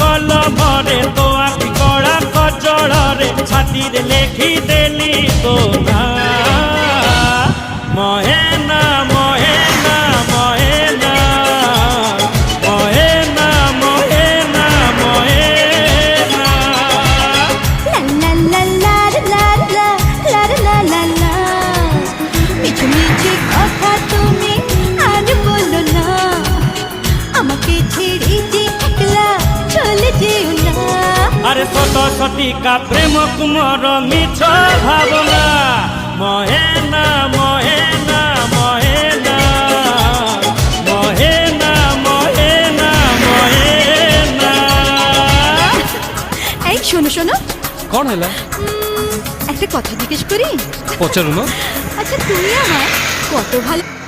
কলমরে তো আঁকি কড়া কজଳରେ ছাতিরে লেখি দেলি তো না মহেনা মহেনা মহেনা মহেনা মহেনা মহেনা লা লা লা লা লা লা লা লা লা মিঠু মিঠু কথা তুমি আর বলো না আমাকে ছেড়ে যে একলা চলে যেও না আরে শত শতিকা প্রেম কুমর মিছ ভাবনা মহেনা মহেনা মহেনা মহেনা মহেনা মহেনা এই শোনো শোনো କଣ ହେଲା একটা কথা জিজ্ঞেস করি ପଚାରୁନ আচ্ছা তুমি আমার কত ভালো